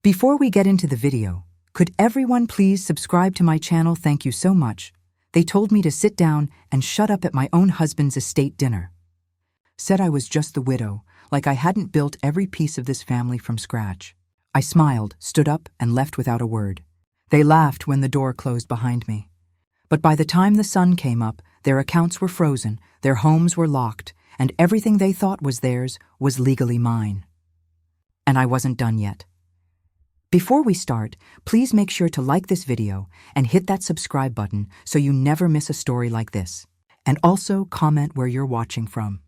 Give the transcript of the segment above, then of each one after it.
Before we get into the video, could everyone please subscribe to my channel? Thank you so much. They told me to sit down and shut up at my own husband's estate dinner. Said I was just the widow, like I hadn't built every piece of this family from scratch. I smiled, stood up, and left without a word. They laughed when the door closed behind me. But by the time the sun came up, their accounts were frozen, their homes were locked, and everything they thought was theirs was legally mine. And I wasn't done yet. Before we start, please make sure to like this video and hit that subscribe button so you never miss a story like this. And also comment where you're watching from.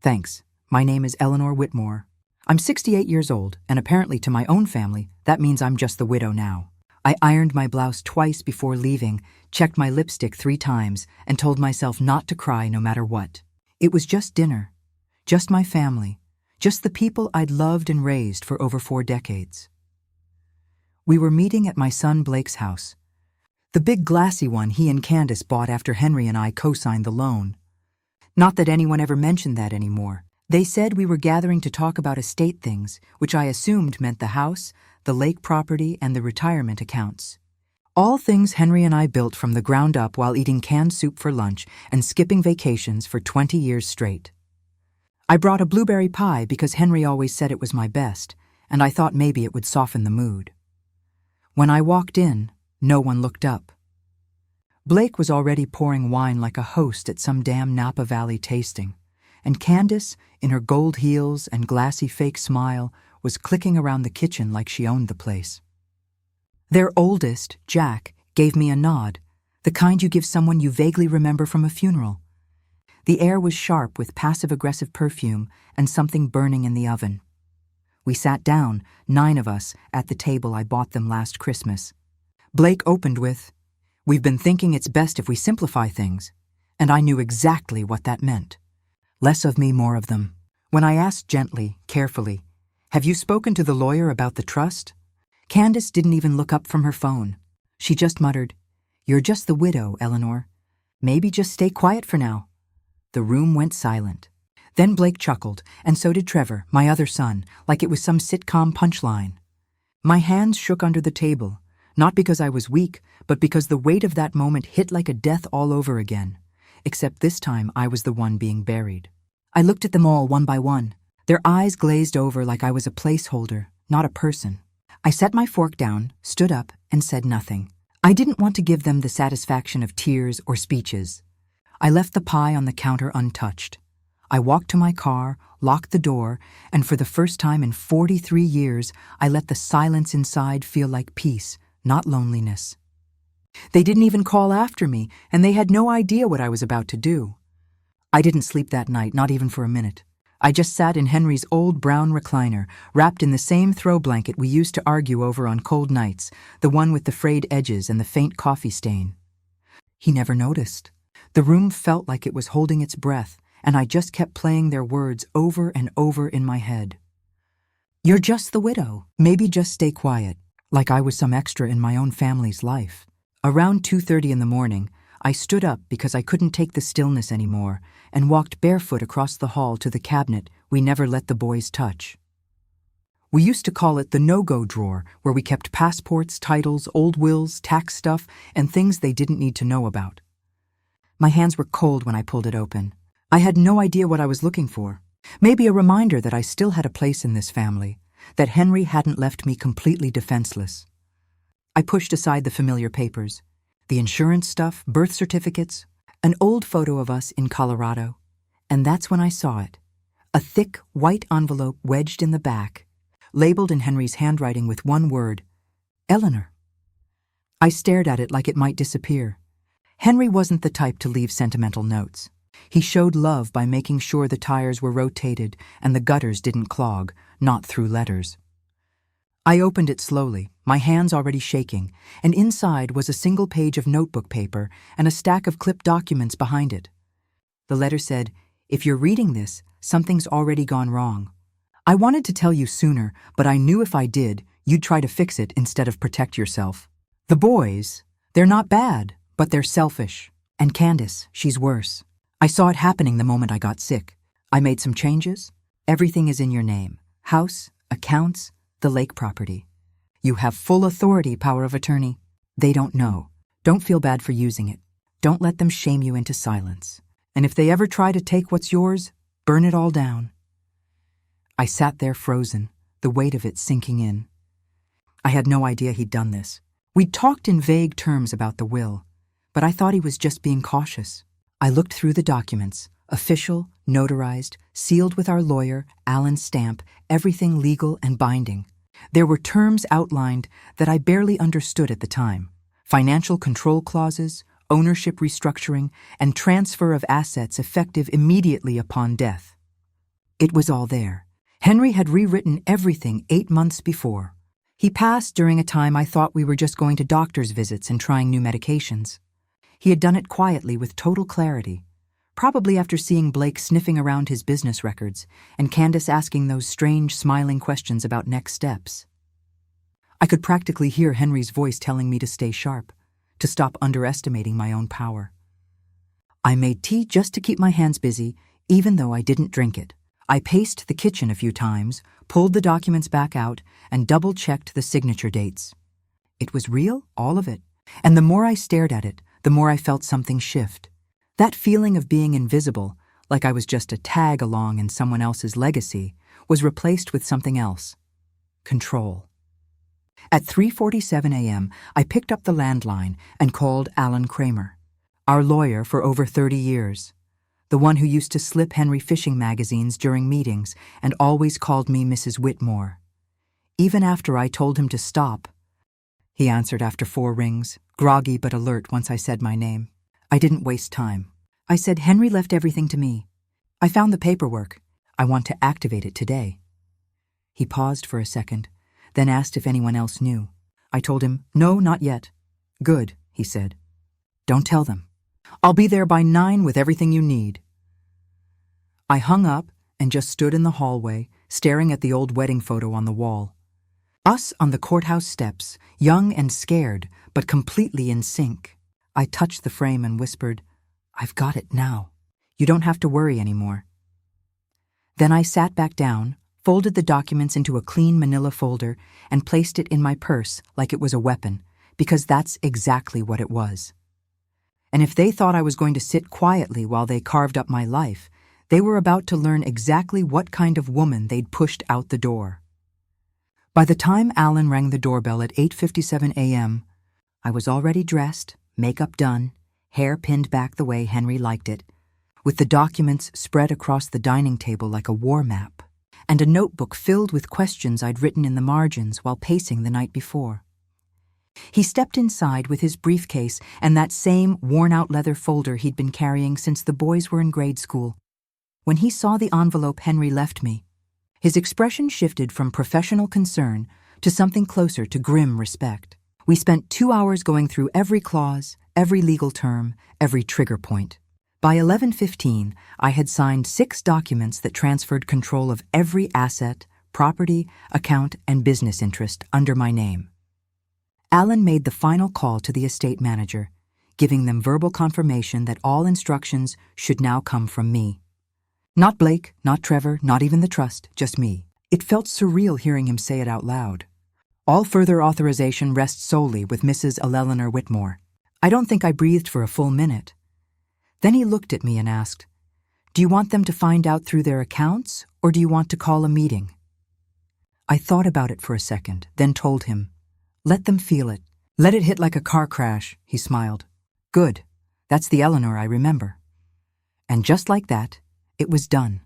Thanks. My name is Eleanor Whitmore. I'm 68 years old, and apparently to my own family, that means I'm just the widow now. I ironed my blouse twice before leaving, checked my lipstick 3 times, and told myself not to cry no matter what. It was just dinner. Just my family. Just the people I'd loved and raised for over 4 decades. We were meeting at my son Blake's house. The big glassy one he and Candace bought after Henry and I co-signed the loan. Not that anyone ever mentioned that anymore. They said we were gathering to talk about estate things, which I assumed meant the house, the lake property, and the retirement accounts. All things Henry and I built from the ground up while eating canned soup for lunch and skipping vacations for 20 years straight. I brought a blueberry pie because Henry always said it was my best, and I thought maybe it would soften the mood. When I walked in, no one looked up. Blake was already pouring wine like a host at some damn Napa Valley tasting, and Candace, in her gold heels and glassy fake smile, was clicking around the kitchen like she owned the place. Their oldest, Jack, gave me a nod, the kind you give someone you vaguely remember from a funeral. The air was sharp with passive-aggressive perfume and something burning in the oven. We sat down, 9 of us, at the table I bought them last Christmas. Blake opened with, "We've been thinking it's best if we simplify things," and I knew exactly what that meant. Less of me, more of them. When I asked gently, carefully, "Have you spoken to the lawyer about the trust?" Candace didn't even look up from her phone. She just muttered, "You're just the widow, Eleanor. Maybe just stay quiet for now." The room went silent. Then Blake chuckled, and so did Trevor, my other son, like it was some sitcom punchline. My hands shook under the table, not because I was weak, but because the weight of that moment hit like a death all over again. Except this time I was the one being buried. I looked at them all one by one. Their eyes glazed over like I was a placeholder, not a person. I set my fork down, stood up, and said nothing. I didn't want to give them the satisfaction of tears or speeches. I left the pie on the counter untouched. I walked to my car, locked the door, and for the first time in 43 years, I let the silence inside feel like peace, not loneliness. They didn't even call after me, and they had no idea what I was about to do. I didn't sleep that night, not even for a minute. I just sat in Henry's old brown recliner, wrapped in the same throw blanket we used to argue over on cold nights, the one with the frayed edges and the faint coffee stain. He never noticed. The room felt like it was holding its breath, and I just kept playing their words over and over in my head. "You're just the widow. Maybe just stay quiet," like I was some extra in my own family's life. Around 2:30 in the morning, I stood up because I couldn't take the stillness anymore and walked barefoot across the hall to the cabinet we never let the boys touch. We used to call it the no-go drawer, where we kept passports, titles, old wills, tax stuff, and things they didn't need to know about. My hands were cold when I pulled it open. I had no idea what I was looking for. Maybe a reminder that I still had a place in this family, that Henry hadn't left me completely defenseless. I pushed aside the familiar papers, the insurance stuff, birth certificates, an old photo of us in Colorado, and that's when I saw it. A thick, white envelope wedged in the back, labeled in Henry's handwriting with one word, Eleanor. I stared at it like it might disappear. Henry wasn't the type to leave sentimental notes. He showed love by making sure the tires were rotated and the gutters didn't clog, not through letters. I opened it slowly, my hands already shaking, and inside was a single page of notebook paper and a stack of clipped documents behind it. The letter said, "If you're reading this, something's already gone wrong. I wanted to tell you sooner, but I knew if I did, you'd try to fix it instead of protect yourself. The boys, they're not bad, but they're selfish. And Candace, she's worse. I saw it happening the moment I got sick. I made some changes. Everything is in your name. House, accounts, the lake property. You have full authority, power of attorney. They don't know. Don't feel bad for using it. Don't let them shame you into silence. And if they ever try to take what's yours, burn it all down. I sat there frozen, the weight of it sinking in. I had no idea he'd done this. We'd talked in vague terms about the will, but I thought he was just being cautious. I looked through the documents, official, notarized, sealed with our lawyer, Alan's stamp, everything legal and binding. There were terms outlined that I barely understood at the time. Financial control clauses, ownership restructuring, and transfer of assets effective immediately upon death. It was all there. Henry had rewritten everything 8 months before. He passed during a time I thought we were just going to doctor's visits and trying new medications. He had done it quietly with total clarity, probably after seeing Blake sniffing around his business records and Candace asking those strange, smiling questions about next steps. I could practically hear Henry's voice telling me to stay sharp, to stop underestimating my own power. I made tea just to keep my hands busy, even though I didn't drink it. I paced the kitchen a few times, pulled the documents back out, and double-checked the signature dates. It was real, all of it, and the more I stared at it, the more I felt something shift. That feeling of being invisible, like I was just a tag along in someone else's legacy, was replaced with something else. Control. At 3:47 a.m., I picked up the landline and called Alan Kramer, our lawyer for over 30 years, the one who used to slip Henry fishing magazines during meetings and always called me Mrs. Whitmore. Even after I told him to stop, he answered after 4 rings, groggy but alert once I said my name. I didn't waste time. I said, Henry left everything to me. I found the paperwork. I want to activate it today. He paused for a second, then asked if anyone else knew. I told him, no, not yet. Good, he said. Don't tell them. I'll be there by 9 with everything you need. I hung up and just stood in the hallway, staring at the old wedding photo on the wall. Us on the courthouse steps, young and scared, but completely in sync. I touched the frame and whispered, I've got it now. You don't have to worry anymore. Then I sat back down, folded the documents into a clean manila folder, and placed it in my purse like it was a weapon, because that's exactly what it was. And if they thought I was going to sit quietly while they carved up my life, they were about to learn exactly what kind of woman they'd pushed out the door. By the time Alan rang the doorbell at 8:57 a.m., I was already dressed, makeup done, hair pinned back the way Henry liked it, with the documents spread across the dining table like a war map, and a notebook filled with questions I'd written in the margins while pacing the night before. He stepped inside with his briefcase and that same worn-out leather folder he'd been carrying since the boys were in grade school. When he saw the envelope Henry left me, his expression shifted from professional concern to something closer to grim respect. We spent 2 hours going through every clause, every legal term, every trigger point. By 11:15, I had signed 6 documents that transferred control of every asset, property, account, and business interest under my name. Alan made the final call to the estate manager, giving them verbal confirmation that all instructions should now come from me. Not Blake, not Trevor, not even the trust, just me. It felt surreal hearing him say it out loud. All further authorization rests solely with Mrs. Eleanor Whitmore. I don't think I breathed for a full minute. Then he looked at me and asked, Do you want them to find out through their accounts, or do you want to call a meeting? I thought about it for a second, then told him, Let them feel it. Let it hit like a car crash, he smiled. Good. That's the Eleanor I remember. And just like that, it was done.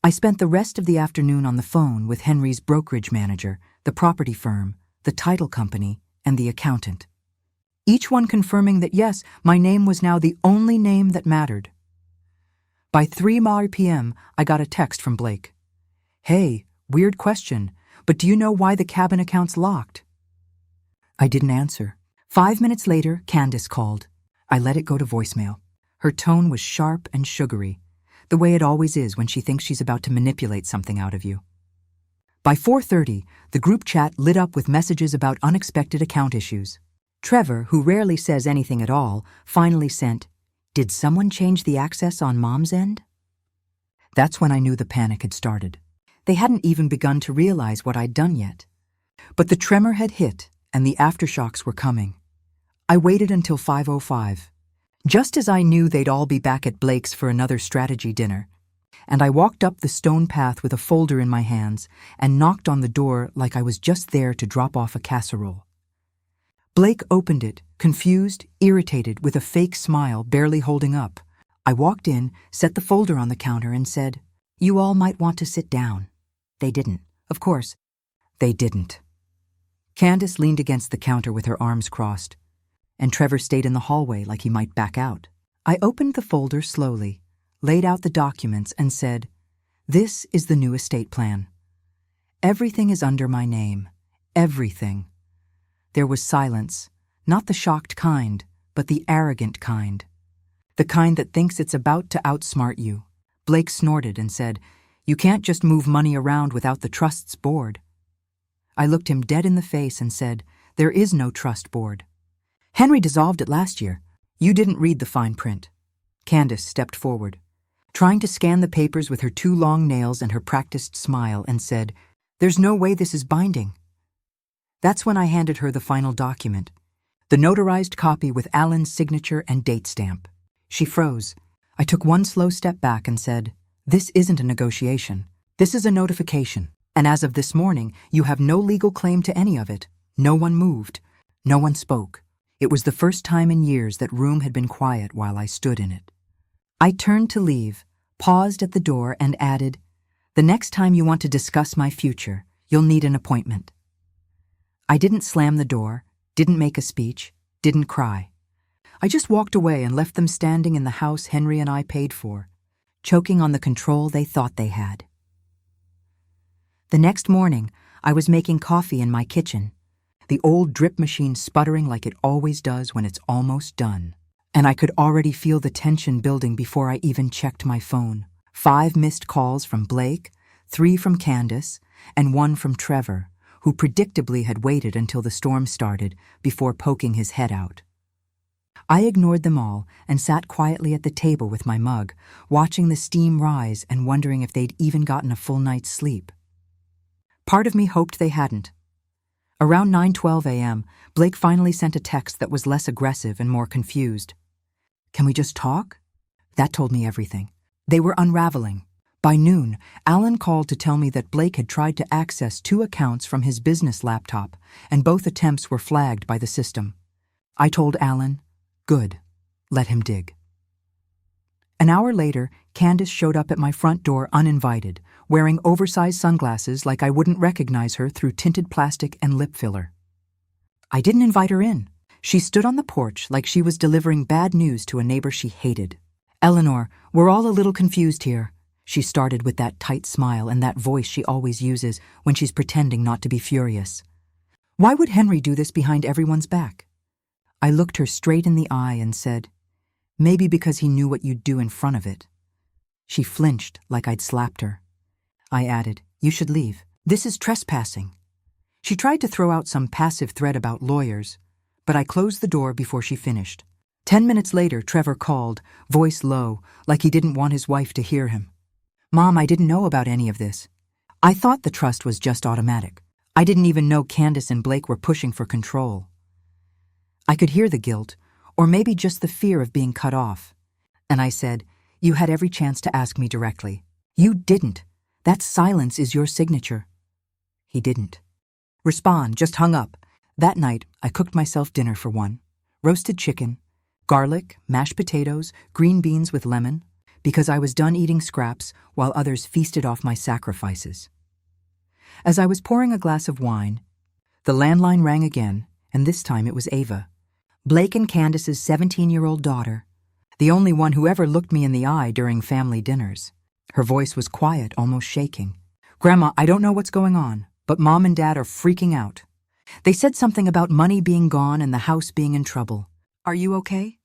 I spent the rest of the afternoon on the phone with Henry's brokerage manager, the property firm, the title company, and the accountant. Each one confirming that yes, my name was now the only name that mattered. By 3 p.m., I got a text from Blake. Hey, weird question, but do you know why the cabin account's locked? I didn't answer. 5 minutes later, Candace called. I let it go to voicemail. Her tone was sharp and sugary, the way it always is when she thinks she's about to manipulate something out of you. By 4:30, the group chat lit up with messages about unexpected account issues. Trevor, who rarely says anything at all, finally sent, Did someone change the access on Mom's end? That's when I knew the panic had started. They hadn't even begun to realize what I'd done yet. But the tremor had hit, and the aftershocks were coming. I waited until 5:05, just as I knew they'd all be back at Blake's for another strategy dinner, and I walked up the stone path with a folder in my hands and knocked on the door like I was just there to drop off a casserole. Blake opened it, confused, irritated, with a fake smile barely holding up. I walked in, set the folder on the counter, and said, "You all might want to sit down." They didn't. Of course, they didn't. Candace leaned against the counter with her arms crossed, and Trevor stayed in the hallway like he might back out. I opened the folder slowly, laid out the documents, and said, "This is the new estate plan. Everything is under my name. Everything." There was silence, not the shocked kind, but the arrogant kind. The kind that thinks it's about to outsmart you. Blake snorted and said, "You can't just move money around without the trust's board." I looked him dead in the face and said, "There is no trust board. Henry dissolved it last year. You didn't read the fine print." Candace stepped forward, trying to scan the papers with her 2 long nails and her practiced smile, and said, "There's no way this is binding." That's when I handed her the final document, the notarized copy with Alan's signature and date stamp. She froze. I took 1 slow step back and said, "This isn't a negotiation. This is a notification. And as of this morning, you have no legal claim to any of it." No one moved. No one spoke. It was the first time in years that room had been quiet while I stood in it. I turned to leave, paused at the door, and added, "The next time you want to discuss my future, you'll need an appointment." I didn't slam the door, didn't make a speech, didn't cry. I just walked away and left them standing in the house Henry and I paid for, choking on the control they thought they had. The next morning, I was making coffee in my kitchen, the old drip machine sputtering like it always does when it's almost done. And I could already feel the tension building before I even checked my phone. 5 missed calls from Blake, 3 from Candace, and 1 from Trevor, who predictably had waited until the storm started before poking his head out. I ignored them all and sat quietly at the table with my mug, watching the steam rise and wondering if they'd even gotten a full night's sleep. Part of me hoped they hadn't. Around 9:12 a.m., Blake finally sent a text that was less aggressive and more confused. "Can we just talk?" That told me everything. They were unraveling. By noon, Alan called to tell me that Blake had tried to access 2 accounts from his business laptop, and both attempts were flagged by the system. I told Alan, "Good, let him dig." An hour later, Candace showed up at my front door uninvited, wearing oversized sunglasses like I wouldn't recognize her through tinted plastic and lip filler. I didn't invite her in. She stood on the porch like she was delivering bad news to a neighbor she hated. "Eleanor, we're all a little confused here," she started with that tight smile and that voice she always uses when she's pretending not to be furious. "Why would Henry do this behind everyone's back?" I looked her straight in the eye and said, "Maybe because he knew what you'd do in front of it." She flinched like I'd slapped her. I added, "You should leave. This is trespassing." She tried to throw out some passive threat about lawyers, but I closed the door before she finished. 10 minutes later, Trevor called, voice low, like he didn't want his wife to hear him. "Mom, I didn't know about any of this. I thought the trust was just automatic. I didn't even know Candace and Blake were pushing for control." I could hear the guilt, or maybe just the fear of being cut off. And I said, "You had every chance to ask me directly. You didn't. That silence is your signature." He didn't respond, just hung up. That night, I cooked myself dinner for 1. Roasted chicken, garlic, mashed potatoes, green beans with lemon, because I was done eating scraps while others feasted off my sacrifices. As I was pouring a glass of wine, the landline rang again, and this time it was Ava, Blake and Candace's 17-year-old daughter, the only one who ever looked me in the eye during family dinners. Her voice was quiet, almost shaking. "Grandma, I don't know what's going on, but Mom and Dad are freaking out. They said something about money being gone and the house being in trouble. Are you okay?"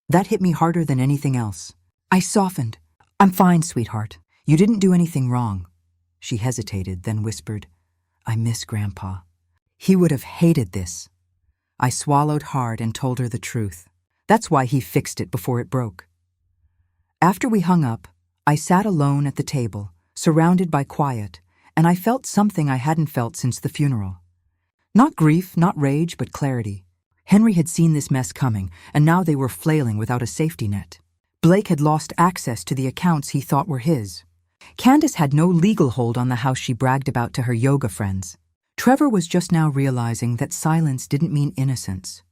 That hit me harder than anything else. I softened. "I'm fine, sweetheart. You didn't do anything wrong." She hesitated, then whispered, "I miss Grandpa. He would have hated this." I swallowed hard and told her the truth. That's why he fixed it before it broke. After we hung up, I sat alone at the table, surrounded by quiet, and I felt something I hadn't felt since the funeral. Not grief, not rage, but clarity. Henry had seen this mess coming, and now they were flailing without a safety net. Blake had lost access to the accounts he thought were his. Candace had no legal hold on the house she bragged about to her yoga friends. Trevor was just now realizing that silence didn't mean innocence.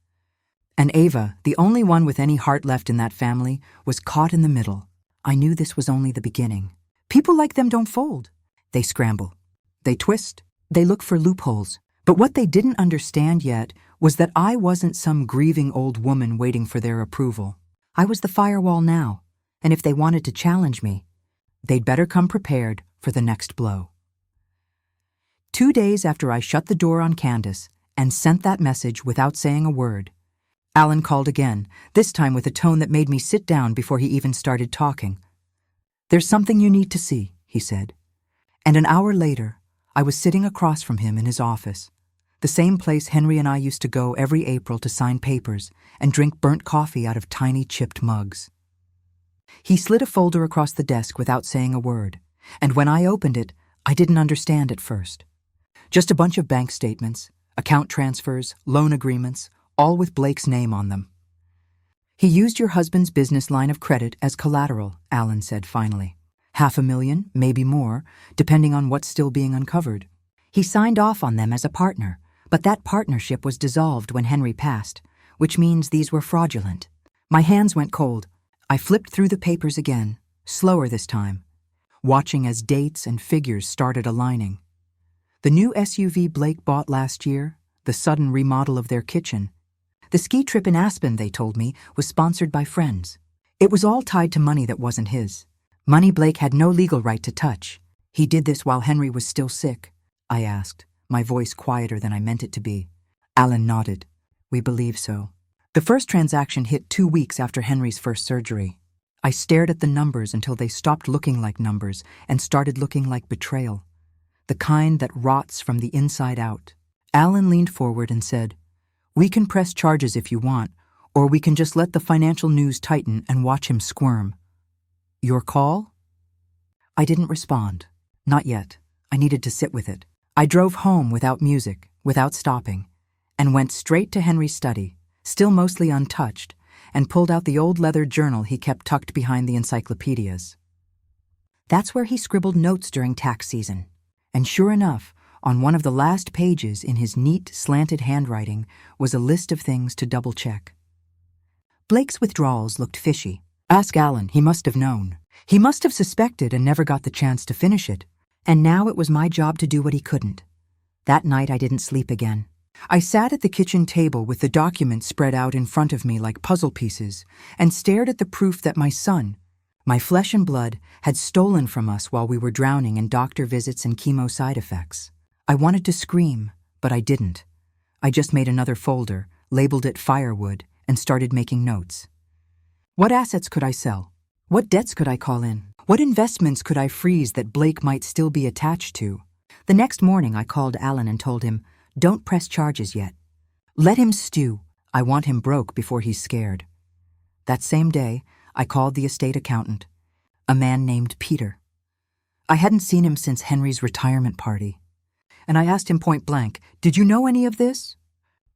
And Ava, the only one with any heart left in that family, was caught in the middle. I knew this was only the beginning. People like them don't fold. They scramble. They twist. They look for loopholes. But what they didn't understand yet was that I wasn't some grieving old woman waiting for their approval. I was the firewall now, and if they wanted to challenge me, they'd better come prepared for the next blow. 2 days after I shut the door on Candace and sent that message without saying a word, Alan called again, this time with a tone that made me sit down before he even started talking. "There's something you need to see," he said. And an hour later, I was sitting across from him in his office, the same place Henry and I used to go every April to sign papers and drink burnt coffee out of tiny chipped mugs. He slid a folder across the desk without saying a word, and when I opened it, I didn't understand at first. Just a bunch of bank statements, account transfers, loan agreements, all with Blake's name on them. "He used your husband's business line of credit as collateral," Alan said finally. $500,000, maybe more, depending on what's still being uncovered. He signed off on them as a partner, but that partnership was dissolved when Henry passed, which means these were fraudulent. My hands went cold. I flipped through the papers again, slower this time, watching as dates and figures started aligning. The new SUV Blake bought last year, the sudden remodel of their kitchen. The ski trip in Aspen, they told me, was sponsored by friends. It was all tied to money that wasn't his. Money Blake had no legal right to touch. He did this while Henry was still sick, I asked, my voice quieter than I meant it to be. Alan nodded. "We believe so." The first transaction hit 2 weeks after Henry's first surgery. I stared at the numbers until they stopped looking like numbers and started looking like betrayal, the kind that rots from the inside out. Alan leaned forward and said, "We can press charges if you want, or we can just let the financial news tighten and watch him squirm. Your call?" I didn't respond. Not yet. I needed to sit with it. I drove home without music, without stopping, and went straight to Henry's study, still mostly untouched, and pulled out the old leather journal he kept tucked behind the encyclopedias. That's where he scribbled notes during tax season. And sure enough, on one of the last pages in his neat, slanted handwriting was a list of things to double-check. Blake's withdrawals looked fishy. Ask Alan, he must have known. He must have suspected and never got the chance to finish it. And now it was my job to do what he couldn't. That night I didn't sleep again. I sat at the kitchen table with the documents spread out in front of me like puzzle pieces and stared at the proof that my son, my flesh and blood, had stolen from us while we were drowning in doctor visits and chemo side effects. I wanted to scream, but I didn't. I just made another folder, labeled it firewood, and started making notes. What assets could I sell? What debts could I call in? What investments could I freeze that Blake might still be attached to? The next morning I called Alan and told him, "Don't press charges yet. Let him stew. I want him broke before he's scared." That same day, I called the estate accountant, a man named Peter. I hadn't seen him since Henry's retirement party. And I asked him point blank, "Did you know any of this?"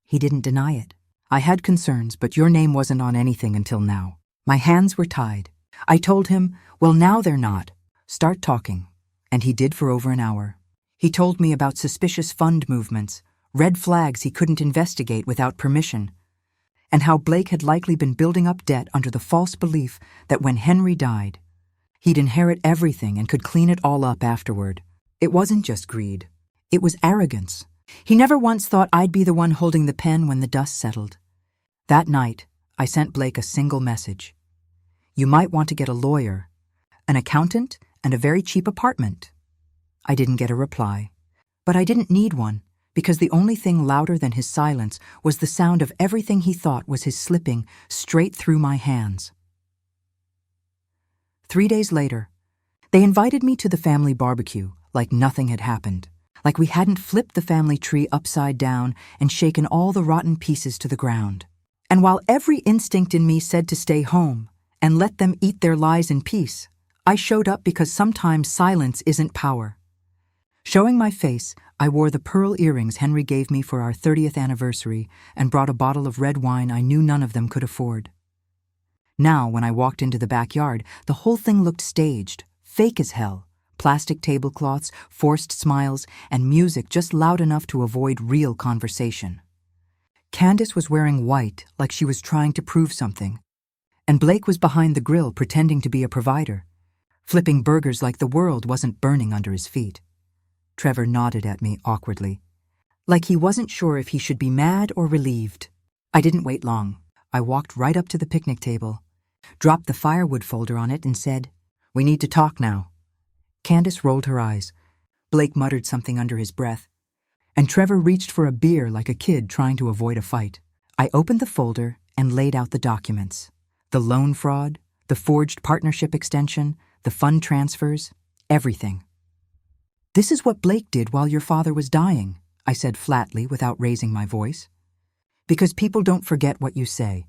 He didn't deny it. "I had concerns, but your name wasn't on anything until now." My hands were tied. I told him, "Well, now they're not. Start talking." And he did for over an hour. He told me about suspicious fund movements, red flags he couldn't investigate without permission, and how Blake had likely been building up debt under the false belief that when Henry died, he'd inherit everything and could clean it all up afterward. It wasn't just greed. It was arrogance. He never once thought I'd be the one holding the pen when the dust settled. That night, I sent Blake a single message. "You might want to get a lawyer, an accountant, and a very cheap apartment." I didn't get a reply. But I didn't need one, because the only thing louder than his silence was the sound of everything he thought was his slipping straight through my hands. 3 days later, they invited me to the family barbecue like nothing had happened, like we hadn't flipped the family tree upside down and shaken all the rotten pieces to the ground. And while every instinct in me said to stay home and let them eat their lies in peace, I showed up because sometimes silence isn't power. Showing my face, I wore the pearl earrings Henry gave me for our 30th anniversary and brought a bottle of red wine I knew none of them could afford. Now, when I walked into the backyard, the whole thing looked staged, fake as hell. Plastic tablecloths, forced smiles, and music just loud enough to avoid real conversation. Candace was wearing white like she was trying to prove something, and Blake was behind the grill pretending to be a provider, flipping burgers like the world wasn't burning under his feet. Trevor nodded at me awkwardly, like he wasn't sure if he should be mad or relieved. I didn't wait long. I walked right up to the picnic table, dropped the firewood folder on it and said, "We need to talk now." Candace rolled her eyes. Blake muttered something under his breath, and Trevor reached for a beer like a kid trying to avoid a fight. I opened the folder and laid out the documents. The loan fraud, the forged partnership extension, the fund transfers, everything. "This is what Blake did while your father was dying," I said flatly without raising my voice. "Because people don't forget what you say.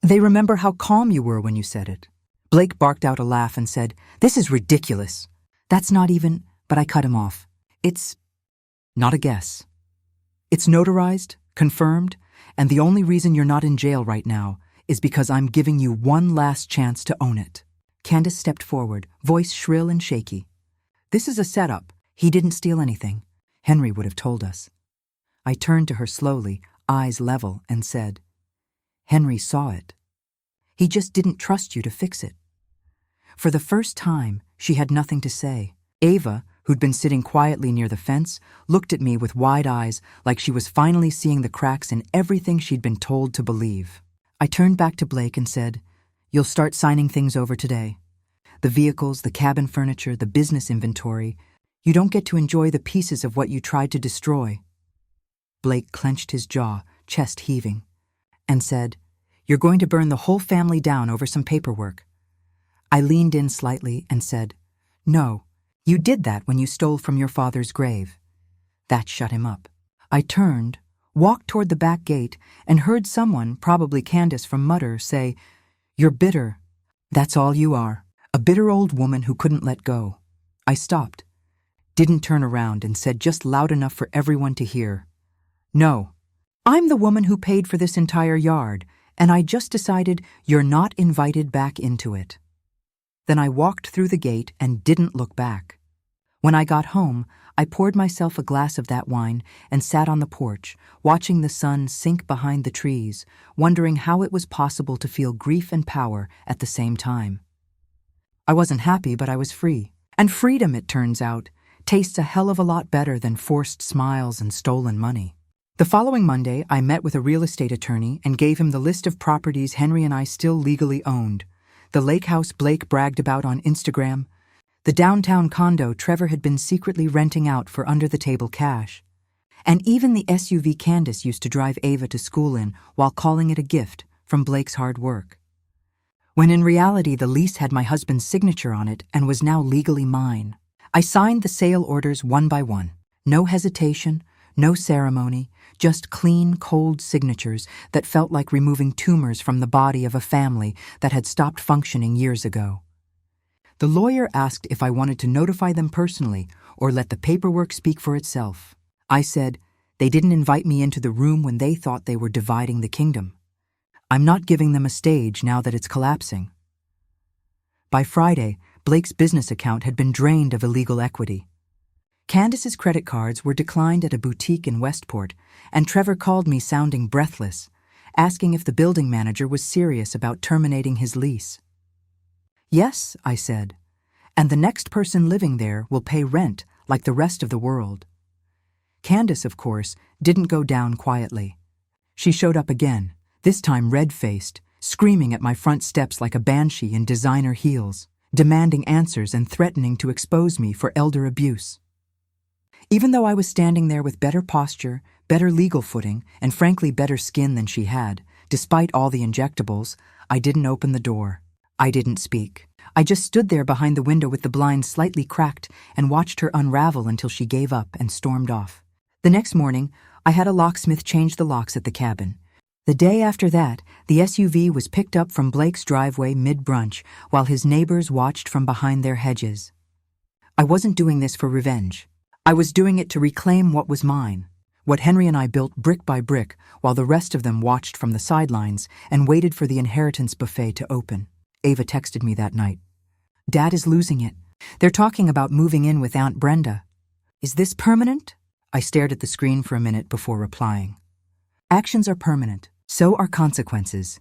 They remember how calm you were when you said it." Blake barked out a laugh and said, "This is ridiculous." "That's not even," but I cut him off. "It's not a guess. It's notarized, confirmed, and the only reason you're not in jail right now is because I'm giving you one last chance to own it." Candace stepped forward, voice shrill and shaky. "This is a setup. He didn't steal anything. Henry would have told us." I turned to her slowly, eyes level, and said, "Henry saw it. He just didn't trust you to fix it." For the first time, she had nothing to say. Ava, who'd been sitting quietly near the fence, looked at me with wide eyes like she was finally seeing the cracks in everything she'd been told to believe. I turned back to Blake and said, "You'll start signing things over today. The vehicles, the cabin furniture, the business inventory. You don't get to enjoy the pieces of what you tried to destroy." Blake clenched his jaw, chest heaving, and said, "You're going to burn the whole family down over some paperwork." I leaned in slightly and said, "No, you did that when you stole from your father's grave." That shut him up. I turned, walked toward the back gate, and heard someone, probably Candace from Mutter, say, "You're bitter. That's all you are. A bitter old woman who couldn't let go." I stopped, didn't turn around, and said just loud enough for everyone to hear, "No, I'm the woman who paid for this entire yard, and I just decided you're not invited back into it." Then I walked through the gate and didn't look back. When I got home, I poured myself a glass of that wine and sat on the porch, watching the sun sink behind the trees, wondering how it was possible to feel grief and power at the same time. I wasn't happy, but I was free. And freedom, it turns out, tastes a hell of a lot better than forced smiles and stolen money. The following Monday, I met with a real estate attorney and gave him the list of properties Henry and I still legally owned. The lake house Blake bragged about on Instagram, the downtown condo Trevor had been secretly renting out for under-the-table cash, and even the SUV Candace used to drive Ava to school in while calling it a gift from Blake's hard work. When in reality the lease had my husband's signature on it and was now legally mine. I signed the sale orders one by one. No hesitation, no ceremony, just clean, cold signatures that felt like removing tumors from the body of a family that had stopped functioning years ago. The lawyer asked if I wanted to notify them personally or let the paperwork speak for itself. I said, they didn't invite me into the room when they thought they were dividing the kingdom. I'm not giving them a stage now that it's collapsing. By Friday, Blake's business account had been drained of illegal equity. Candace's credit cards were declined at a boutique in Westport, and Trevor called me sounding breathless, asking if the building manager was serious about terminating his lease. "Yes," I said, "and the next person living there will pay rent like the rest of the world." Candace, of course, didn't go down quietly. She showed up again, this time red-faced, screaming at my front steps like a banshee in designer heels, demanding answers and threatening to expose me for elder abuse. Even though I was standing there with better posture, better legal footing, and frankly better skin than she had, despite all the injectables, I didn't open the door. I didn't speak. I just stood there behind the window with the blinds slightly cracked and watched her unravel until she gave up and stormed off. The next morning, I had a locksmith change the locks at the cabin. The day after that, the SUV was picked up from Blake's driveway mid-brunch while his neighbors watched from behind their hedges. I wasn't doing this for revenge. I was doing it to reclaim what was mine, what Henry and I built brick by brick while the rest of them watched from the sidelines and waited for the inheritance buffet to open. Ava texted me that night. Dad is losing it. They're talking about moving in with Aunt Brenda. Is this permanent? I stared at the screen for a minute before replying. Actions are permanent. So are consequences.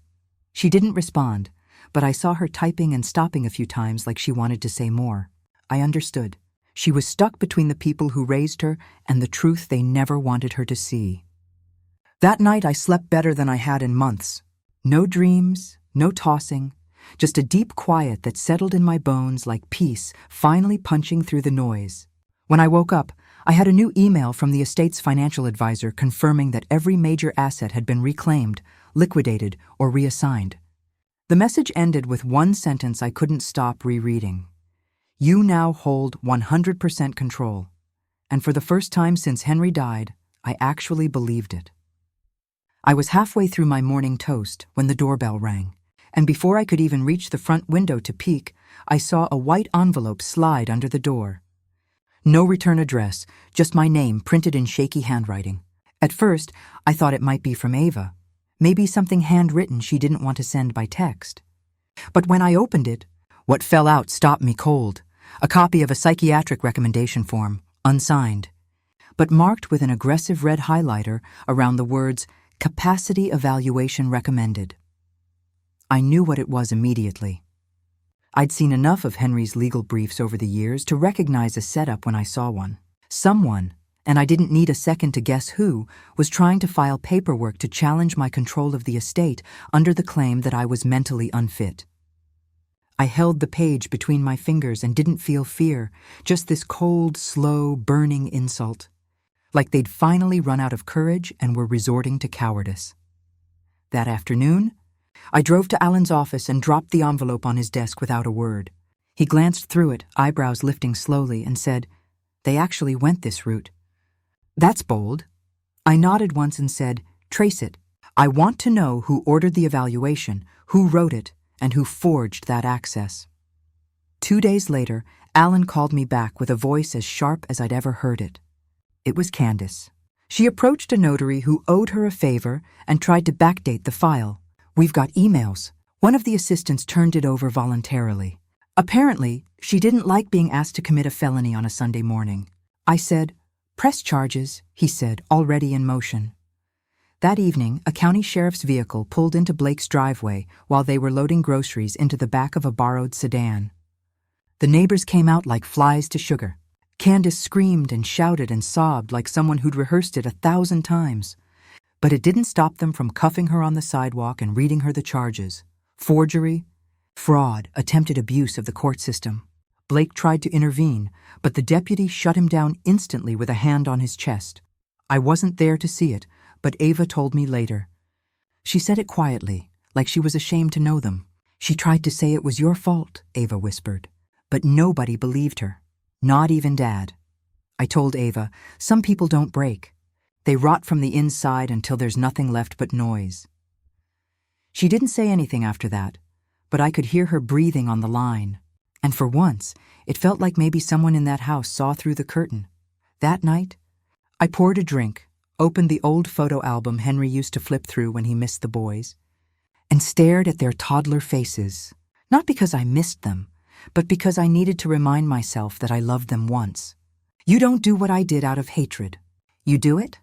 She didn't respond, but I saw her typing and stopping a few times like she wanted to say more. I understood. She was stuck between the people who raised her and the truth they never wanted her to see. That night I slept better than I had in months. No dreams, no tossing, just a deep quiet that settled in my bones like peace finally punching through the noise. When I woke up, I had a new email from the estate's financial advisor confirming that every major asset had been reclaimed, liquidated, or reassigned. The message ended with one sentence I couldn't stop rereading. You now hold 100% control. And for the first time since Henry died, I actually believed it. I was halfway through my morning toast when the doorbell rang, and before I could even reach the front window to peek, I saw a white envelope slide under the door. No return address, just my name printed in shaky handwriting. At first, I thought it might be from Ava, maybe something handwritten she didn't want to send by text. But when I opened it, what fell out stopped me cold. A copy of a psychiatric recommendation form, unsigned, but marked with an aggressive red highlighter around the words, Capacity Evaluation Recommended. I knew what it was immediately. I'd seen enough of Henry's legal briefs over the years to recognize a setup when I saw one. Someone, and I didn't need a second to guess who, was trying to file paperwork to challenge my control of the estate under the claim that I was mentally unfit. I held the page between my fingers and didn't feel fear, just this cold, slow, burning insult. Like they'd finally run out of courage and were resorting to cowardice. That afternoon, I drove to Alan's office and dropped the envelope on his desk without a word. He glanced through it, eyebrows lifting slowly, and said, They actually went this route. That's bold. I nodded once and said, Trace it. I want to know who ordered the evaluation, who wrote it, and who forged that access. 2 days later, Alan called me back with a voice as sharp as I'd ever heard it. It was Candace. She approached a notary who owed her a favor and tried to backdate the file. We've got emails. One of the assistants turned it over voluntarily. Apparently, she didn't like being asked to commit a felony on a Sunday morning. I said, Press charges, he said, already in motion. That evening, a county sheriff's vehicle pulled into Blake's driveway while they were loading groceries into the back of a borrowed sedan. The neighbors came out like flies to sugar. Candace screamed and shouted and sobbed like someone who'd rehearsed it 1,000 times. But it didn't stop them from cuffing her on the sidewalk and reading her the charges. Forgery, fraud, attempted abuse of the court system. Blake tried to intervene, but the deputy shut him down instantly with a hand on his chest. I wasn't there to see it, but Ava told me later. She said it quietly, like she was ashamed to know them. She tried to say it was your fault, Ava whispered. But nobody believed her, not even Dad. I told Ava, some people don't break. They rot from the inside until there's nothing left but noise. She didn't say anything after that, but I could hear her breathing on the line. And for once, it felt like maybe someone in that house saw through the curtain. That night, I poured a drink, opened the old photo album Henry used to flip through when he missed the boys, and stared at their toddler faces, not because I missed them, but because I needed to remind myself that I loved them once. You don't do what I did out of hatred. You do it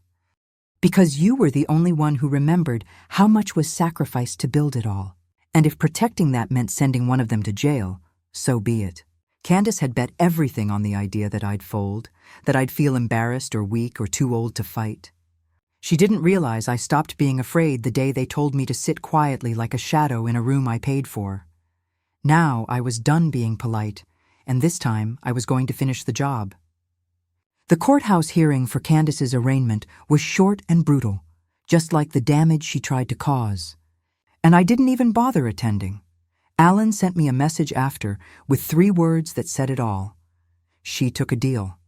because you were the only one who remembered how much was sacrificed to build it all. And if protecting that meant sending one of them to jail, so be it. Candace had bet everything on the idea that I'd fold, that I'd feel embarrassed or weak or too old to fight. She didn't realize I stopped being afraid the day they told me to sit quietly like a shadow in a room I paid for. Now I was done being polite, and this time I was going to finish the job. The courthouse hearing for Candace's arraignment was short and brutal, just like the damage she tried to cause. And I didn't even bother attending. Alan sent me a message after with 3 words that said it all. She took a deal.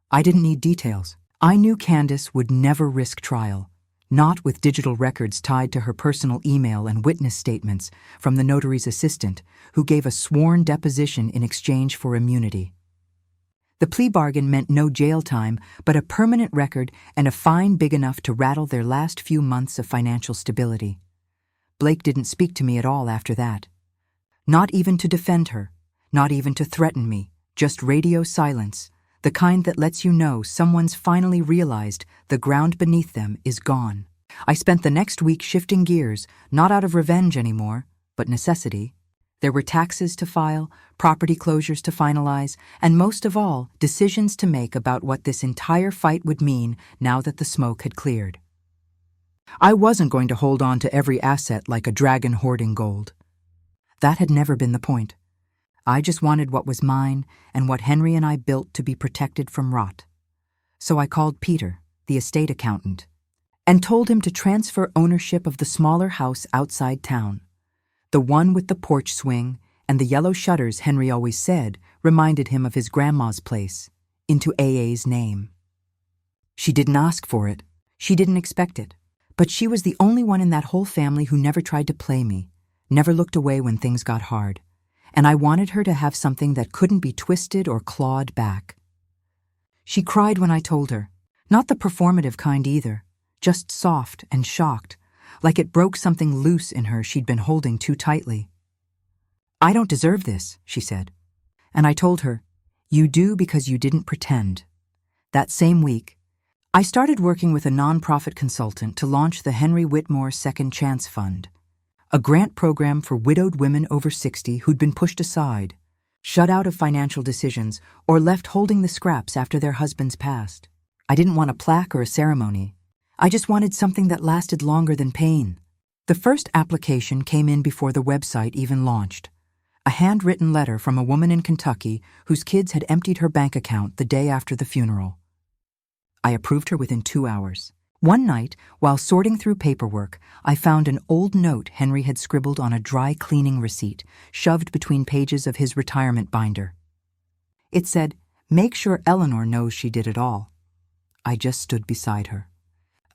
I didn't need details. I knew Candace would never risk trial, not with digital records tied to her personal email and witness statements from the notary's assistant, who gave a sworn deposition in exchange for immunity. The plea bargain meant no jail time, but a permanent record and a fine big enough to rattle their last few months of financial stability. Blake didn't speak to me at all after that. Not even to defend her, not even to threaten me, just radio silence, the kind that lets you know someone's finally realized the ground beneath them is gone. I spent the next week shifting gears, not out of revenge anymore, but necessity. There were taxes to file, property closures to finalize, and most of all, decisions to make about what this entire fight would mean now that the smoke had cleared. I wasn't going to hold on to every asset like a dragon hoarding gold. That had never been the point. I just wanted what was mine and what Henry and I built to be protected from rot. So I called Peter, the estate accountant, and told him to transfer ownership of the smaller house outside town. The one with the porch swing and the yellow shutters Henry always said reminded him of his grandma's place, into AA's name. She didn't ask for it. She didn't expect it. But she was the only one in that whole family who never tried to play me, never looked away when things got hard. And I wanted her to have something that couldn't be twisted or clawed back. She cried when I told her, not the performative kind either, just soft and shocked, like it broke something loose in her she'd been holding too tightly. "I don't deserve this," she said. And I told her, "You do because you didn't pretend." That same week, I started working with a nonprofit consultant to launch the Henry Whitmore Second Chance Fund, a grant program for widowed women over 60 who'd been pushed aside, shut out of financial decisions, or left holding the scraps after their husbands passed. I didn't want a plaque or a ceremony. I just wanted something that lasted longer than pain. The first application came in before the website even launched. A handwritten letter from a woman in Kentucky whose kids had emptied her bank account the day after the funeral. I approved her within 2 hours. One night, while sorting through paperwork, I found an old note Henry had scribbled on a dry cleaning receipt, shoved between pages of his retirement binder. It said, "Make sure Eleanor knows she did it all." I just stood beside her.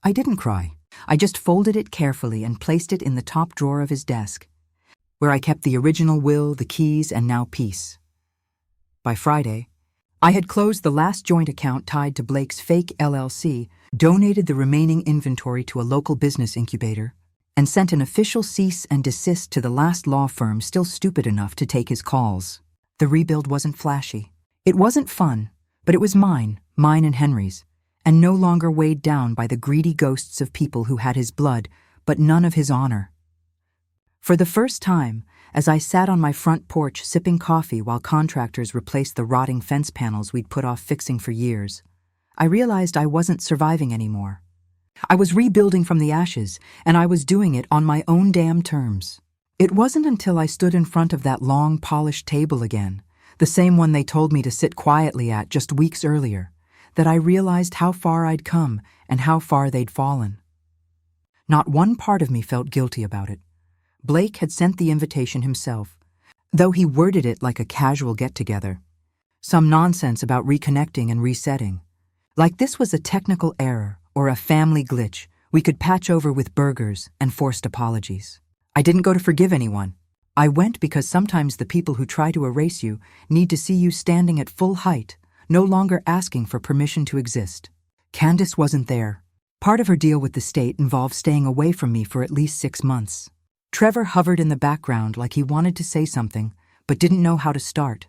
I didn't cry. I just folded it carefully and placed it in the top drawer of his desk, where I kept the original will, the keys, and now peace. By Friday, I had closed the last joint account tied to Blake's fake LLC, donated the remaining inventory to a local business incubator, and sent an official cease and desist to the last law firm still stupid enough to take his calls. The rebuild wasn't flashy. It wasn't fun, but it was mine and Henry's, and no longer weighed down by the greedy ghosts of people who had his blood, but none of his honor. For the first time, as I sat on my front porch sipping coffee while contractors replaced the rotting fence panels we'd put off fixing for years, I realized I wasn't surviving anymore. I was rebuilding from the ashes, and I was doing it on my own damn terms. It wasn't until I stood in front of that long, polished table again, the same one they told me to sit quietly at just weeks earlier, that I realized how far I'd come and how far they'd fallen. Not one part of me felt guilty about it. Blake had sent the invitation himself, though he worded it like a casual get-together. Some nonsense about reconnecting and resetting. Like this was a technical error or a family glitch we could patch over with burgers and forced apologies. I didn't go to forgive anyone. I went because sometimes the people who try to erase you need to see you standing at full height, no longer asking for permission to exist. Candace wasn't there. Part of her deal with the state involved staying away from me for at least 6 months. Trevor hovered in the background like he wanted to say something, but didn't know how to start.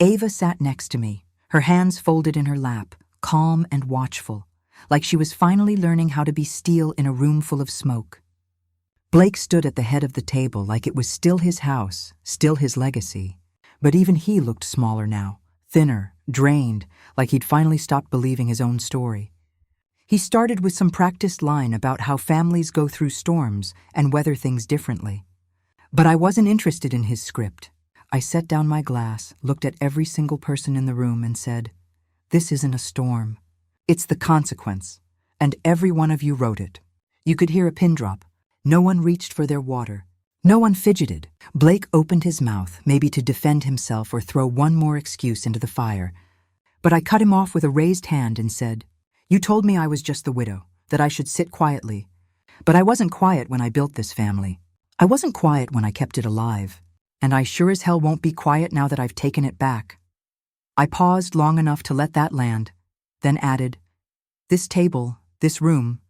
Ava sat next to me, her hands folded in her lap, calm and watchful, like she was finally learning how to be still in a room full of smoke. Blake stood at the head of the table like it was still his house, still his legacy, but even he looked smaller now, thinner, drained, like he'd finally stopped believing his own story. He started with some practiced line about how families go through storms and weather things differently. But I wasn't interested in his script. I set down my glass, looked at every single person in the room and said, "This isn't a storm. It's the consequence, and every one of you wrote it." You could hear a pin drop. No one reached for their water. No one fidgeted. Blake opened his mouth, maybe to defend himself or throw one more excuse into the fire. But I cut him off with a raised hand and said, "You told me I was just the widow, that I should sit quietly. But I wasn't quiet when I built this family. I wasn't quiet when I kept it alive. And I sure as hell won't be quiet now that I've taken it back." I paused long enough to let that land, then added, "This table, this room,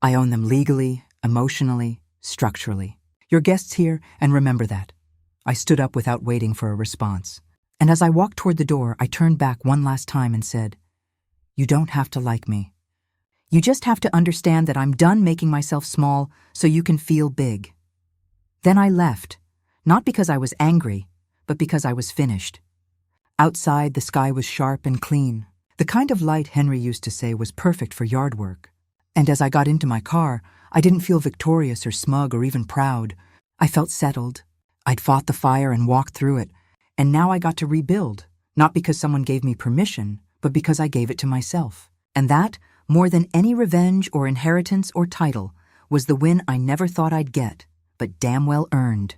I own them legally, emotionally, structurally. You're guests here, and remember that." I stood up without waiting for a response. And as I walked toward the door, I turned back one last time and said, "You don't have to like me. You just have to understand that I'm done making myself small so you can feel big." Then I left, not because I was angry, but because I was finished. Outside, the sky was sharp and clean, the kind of light Henry used to say was perfect for yard work. And as I got into my car, I didn't feel victorious or smug or even proud. I felt settled. I'd fought the fire and walked through it, and now I got to rebuild, not because someone gave me permission, but because I gave it to myself. And that, more than any revenge or inheritance or title, was the win I never thought I'd get, but damn well earned.